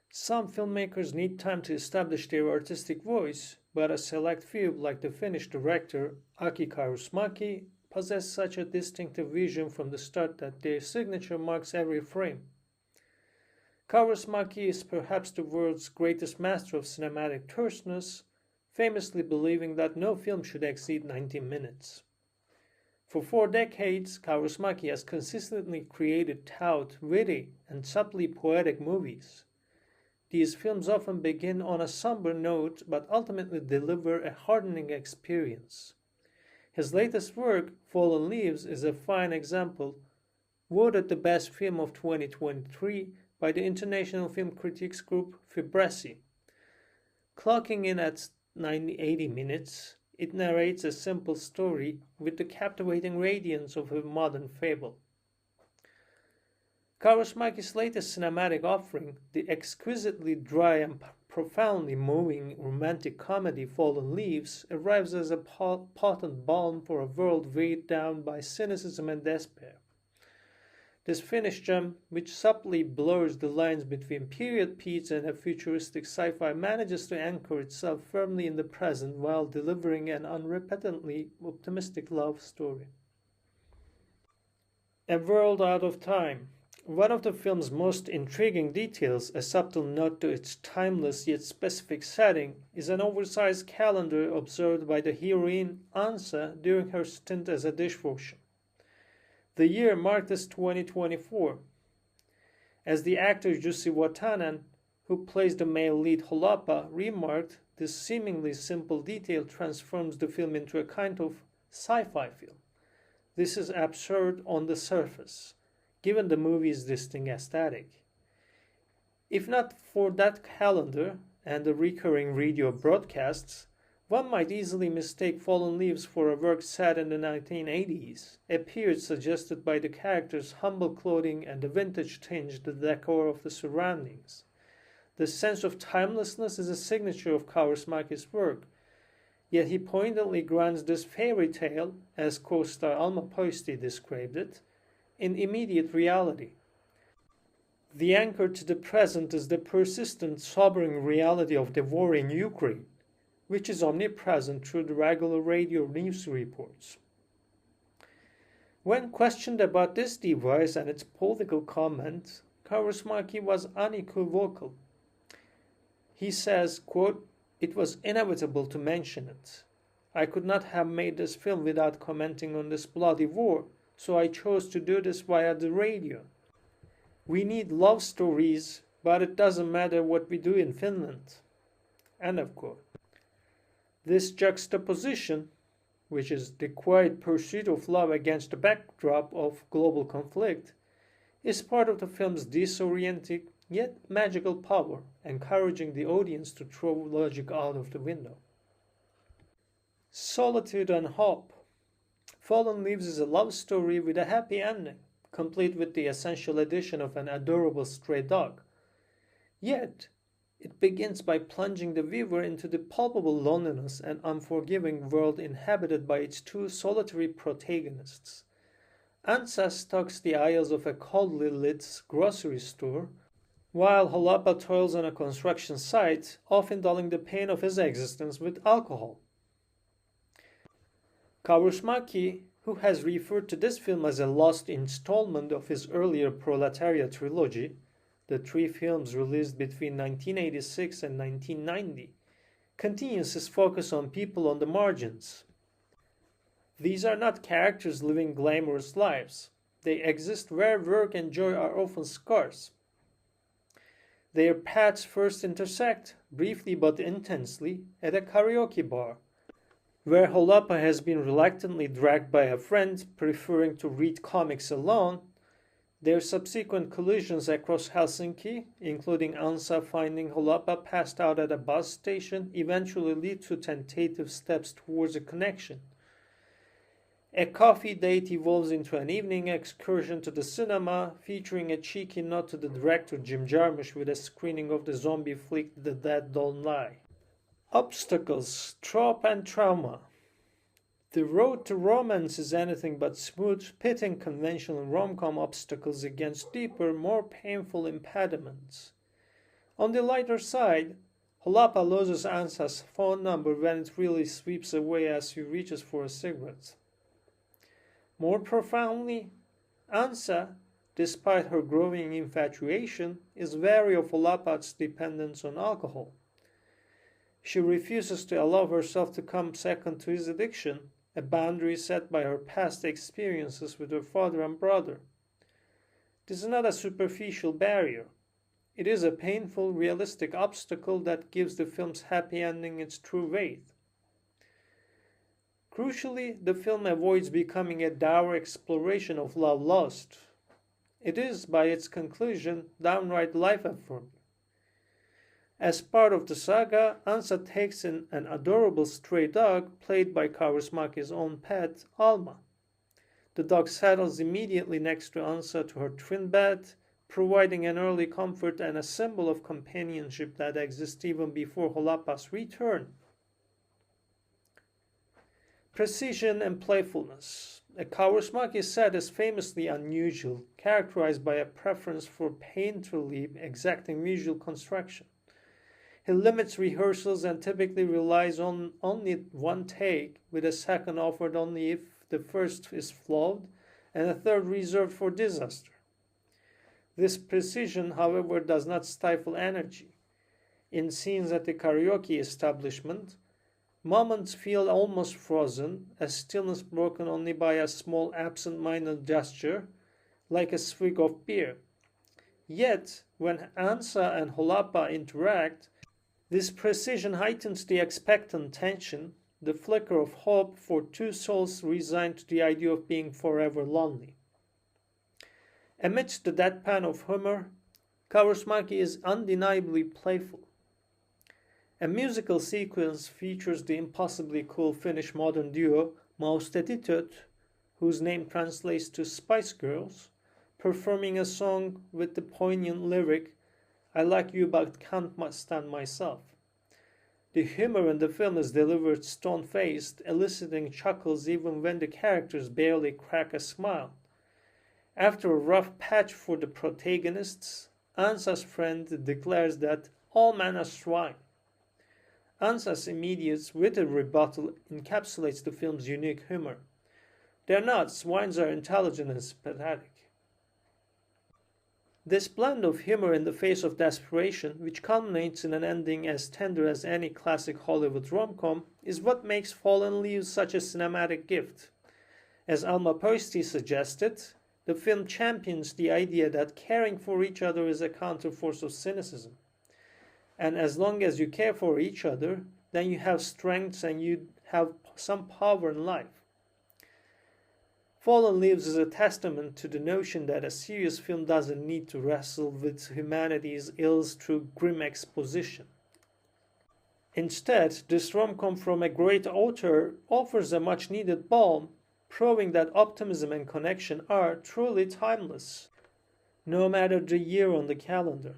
Some filmmakers need time to establish their artistic voice, but a select few, like the Finnish director Aki Kaurismäki, possess such a distinctive vision from the start that their signature marks every frame. Kaurismäki is perhaps the world's greatest master of cinematic terseness, famously believing that no film should exceed 90 minutes. For 4 decades, Kaurismäki has consistently created taut, witty, and subtly poetic movies. These films often begin on a somber note but ultimately deliver a hardening experience. His latest work, Fallen Leaves, is a fine example, voted the best film of 2023 by the international film critics group Fibresi. Clocking in at 80 minutes, it narrates a simple story with the captivating radiance of a modern fable. Kaurismäki's latest cinematic offering, the exquisitely dry and profoundly moving romantic comedy Fallen Leaves, arrives as a potent balm for a world weighed down by cynicism and despair. This Finnish gem, which subtly blurs the lines between period piece and a futuristic sci-fi, manages to anchor itself firmly in the present while delivering an unrepentantly optimistic love story. A World Out of Time. One of the film's most intriguing details, a subtle note to its timeless yet specific setting, is an oversized calendar observed by the heroine Ansa during her stint as a dishwasher. The year marked as 2024. As the actor Jussi Vatanen, who plays the male lead Holappa, remarked, this seemingly simple detail transforms the film into a kind of sci-fi film. This is absurd on the surface, given the movie's distinct aesthetic. If not for that calendar and the recurring radio broadcasts, one might easily mistake Fallen Leaves for a work set in the 1980s, a period suggested by the characters' humble clothing and the vintage tinge the decor of the surroundings. The sense of timelessness is a signature of Kaurismäki's work, yet he pointedly grounds this fairy tale, as co-star Alma Pöysti described it, in immediate reality. The anchor to the present is the persistent, sobering reality of the war in Ukraine, which is omnipresent through the regular radio news reports. When questioned about this device and its political comments, Kaurismäki was unequivocal. He says, quote, "It was inevitable to mention it. I could not have made this film without commenting on this bloody war, so I chose to do this via the radio. We need love stories, but it doesn't matter what we do in Finland." End of quote. This juxtaposition, which is the quiet pursuit of love against the backdrop of global conflict, is part of the film's disorienting yet magical power, encouraging the audience to throw logic out of the window. Solitude and Hope. Fallen Leaves is a love story with a happy ending, complete with the essential addition of an adorable stray dog. Yet, it begins by plunging the viewer into the palpable loneliness and unforgiving world inhabited by its two solitary protagonists. Ansa stalks the aisles of a coldly lit grocery store, while Holappa toils on a construction site, often dulling the pain of his existence with alcohol. Kaurismäki, who has referred to this film as a lost installment of his earlier Proletariat trilogy, the 3 films released between 1986 and 1990, continues his focus on people on the margins. These are not characters living glamorous lives. They exist where work and joy are often scarce. Their paths first intersect, briefly but intensely, at a karaoke bar, where Holappa has been reluctantly dragged by a friend preferring to read comics alone. Their subsequent collisions across Helsinki, including Ansa finding Holappa passed out at a bus station, eventually lead to tentative steps towards a connection. A coffee date evolves into an evening excursion to the cinema, featuring a cheeky nod to the director Jim Jarmusch with a screening of the zombie flick The Dead Don't Lie. Obstacles, Trope and Trauma. The road to romance is anything but smooth, pitting conventional rom-com obstacles against deeper, more painful impediments. On the lighter side, Holapa loses Ansa's phone number when it really sweeps away as he reaches for a cigarette. More profoundly, Ansa, despite her growing infatuation, is wary of Holapa's dependence on alcohol. She refuses to allow herself to come second to his addiction, a boundary set by her past experiences with her father and brother. This is not a superficial barrier. It is a painful, realistic obstacle that gives the film's happy ending its true weight. Crucially, the film avoids becoming a dour exploration of love lost. It is, by its conclusion, downright life-affirming. As part of the saga, Ansa takes in an adorable stray dog played by Kaurismäki's own pet, Alma. The dog settles immediately next to Ansa to her twin bed, providing an early comfort and a symbol of companionship that exists even before Holapa's return. Precision and playfulness. A Kaurismäki set is famously unusual, characterized by a preference for painterly, exacting visual construction. He limits rehearsals and typically relies on only one take, with a second offered only if the first is flawed, and a third reserved for disaster. This precision, however, does not stifle energy. In scenes at the karaoke establishment, moments feel almost frozen, a stillness broken only by a small absent-minded gesture, like a swig of beer. Yet, when Ansa and Holapa interact, this precision heightens the expectant tension, the flicker of hope for two souls resigned to the idea of being forever lonely. Amidst the deadpan of humor, Kaurismäki is undeniably playful. A musical sequence features the impossibly cool Finnish modern duo Maustetitöt, whose name translates to Spice Girls, performing a song with the poignant lyric, "I like you but can't stand myself." The humor in the film is delivered stone-faced, eliciting chuckles even when the characters barely crack a smile. After a rough patch for the protagonists, Ansa's friend declares that all men are swine. Ansa's immediate witty rebuttal encapsulates the film's unique humor. They're not, swines are intelligent and sympathetic. This blend of humor in the face of desperation, which culminates in an ending as tender as any classic Hollywood rom-com, is what makes Fallen Leaves such a cinematic gift. As Alma Poisty suggested, the film champions the idea that caring for each other is a counterforce of cynicism. And as long as you care for each other, then you have strengths and you have some power in life. Fallen Leaves is a testament to the notion that a serious film doesn't need to wrestle with humanity's ills through grim exposition. Instead, this rom-com from a great author offers a much-needed balm, proving that optimism and connection are truly timeless, no matter the year on the calendar.